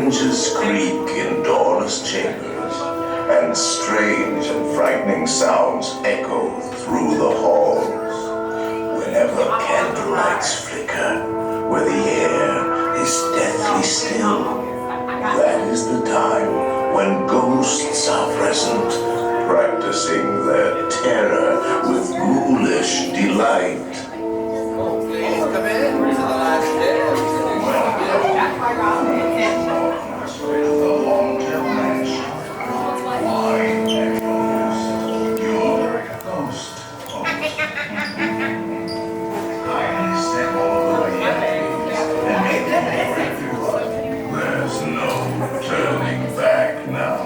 hinges creak in doorless chambers, and strange and frightening sounds echo through the halls. Whenever candlelights flicker, where the air is deathly still, that is the time when ghosts are present, practicing their terror with ghoulish delight. Please come in to the last day. There's no turning back now.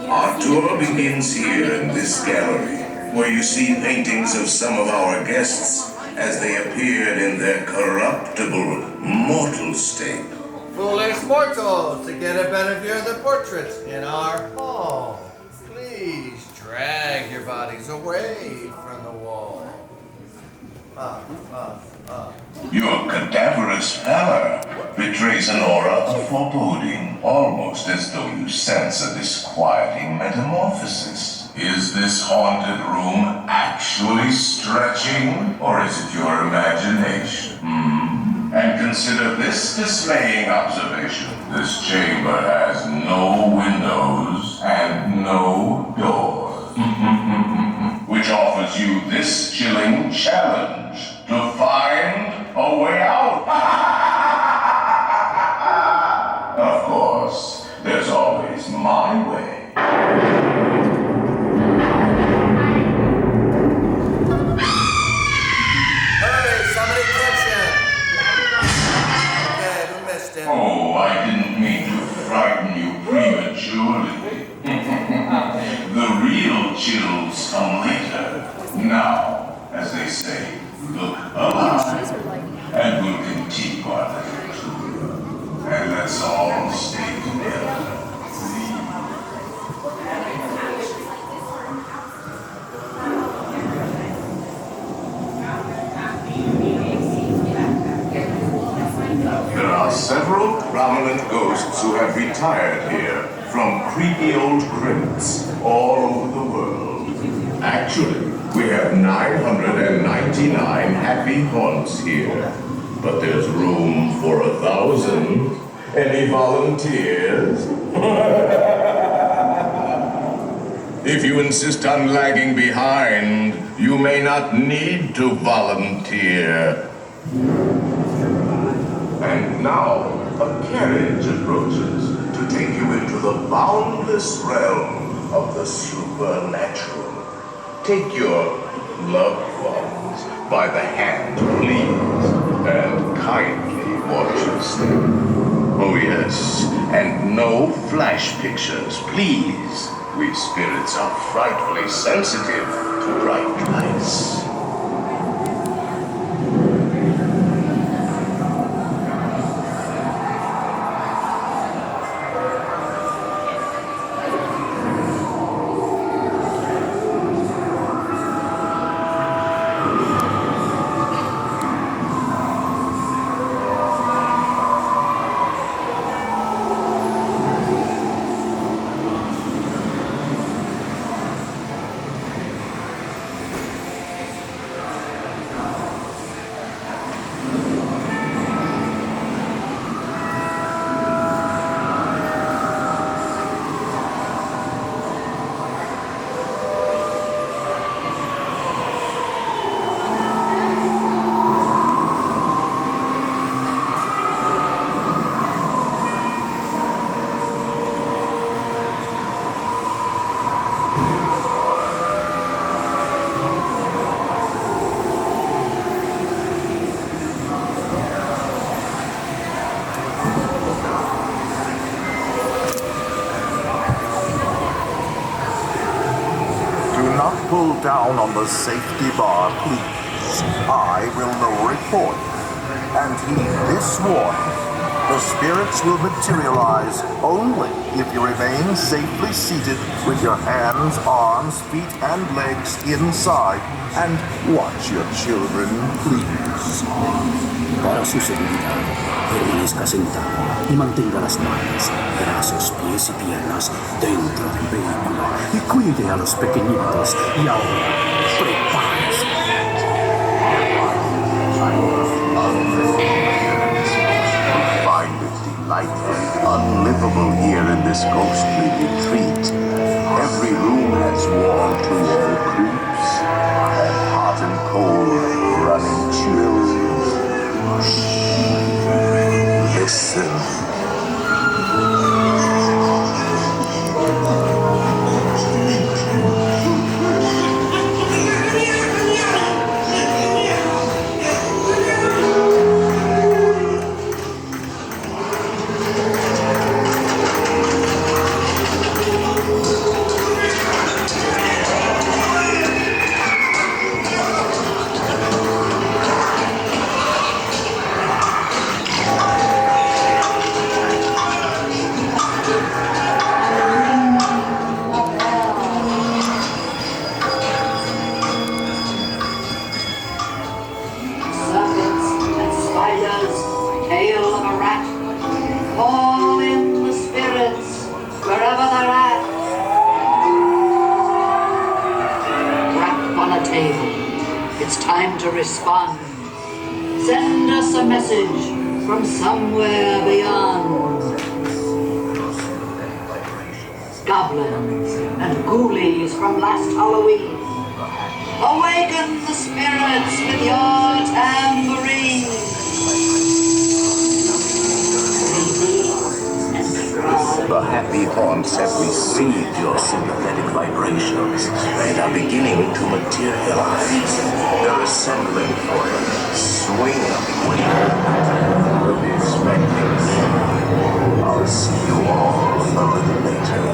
Our tour begins here in this gallery, where you see paintings of some of our guests as they appeared in their corruptible, mortal state. Foolish mortals, to get a better view of the portraits in our hall. Please drag your bodies away from the wall. Your cadaverous pallor betrays an aura of foreboding, almost as though you sense a disquieting metamorphosis. Is this haunted room actually stretching, or is it your imagination? And consider this dismaying observation. This chamber has no windows and no doors, which offers you this chilling challenge to find a way out. Of course, there's always my way. Oh, I didn't mean to frighten you prematurely. The real chills come later. Now, as they say, look alive, and we'll continue our little tour. And let's all stay together. There are several prominent ghosts who have retired here from creepy old crypts all over the world. Actually, we have 999 happy haunts here, but there's room for 1,000. Any volunteers? If you insist on lagging behind, you may not need to volunteer. And now, a carriage approaches to take you into the boundless realm of the supernatural. Take your loved ones by the hand, please, and kindly watch your step. Oh yes, and no flash pictures, please. We spirits are frightfully sensitive to bright lights. Pull down on the safety bar, please. I will lower it for you. And heed this warning. The spirits will materialize only if you remain safely seated with your hands, arms, feet, and legs inside. And watch your children, please. Para susunod, ilinis kasing tao, 5 tinggalas manos, brazos, pies y piernas dentro del vehículo y cuide a los pequeñitos y ahora prepárense. Find it delightfully unlivable here in this ghostly retreat. Every room has wall-to-wall creeps and hot and cold running chills. Listen. Respond. Send us a message from somewhere beyond. Goblins and ghoulies from last Halloween. Awaken the spirits with your tambourine. The happy haunts have received your sympathetic vibrations and are beginning to materialize. They're assembling for the swing of wind. We'll be expecting. I'll see you all a little later.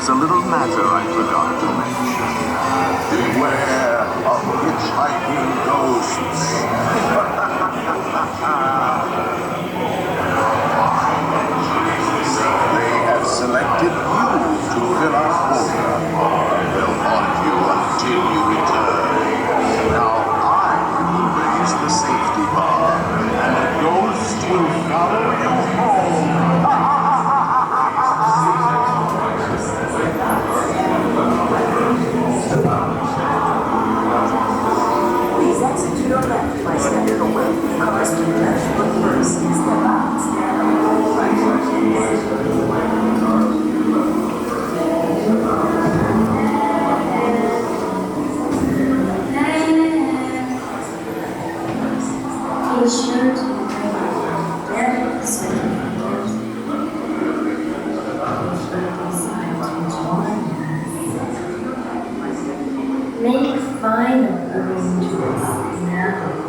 there's a little matter I forgot to mention. Beware of hitchhiking ghosts. They have selected you to fill our quota. They'll haunt you until you return. Now I will raise the safety bar, and the ghost will follow you home. Please exit to your left by standard order. Cars to the left foot first. Step out. Be sure to bring swinging Make final arrangements now.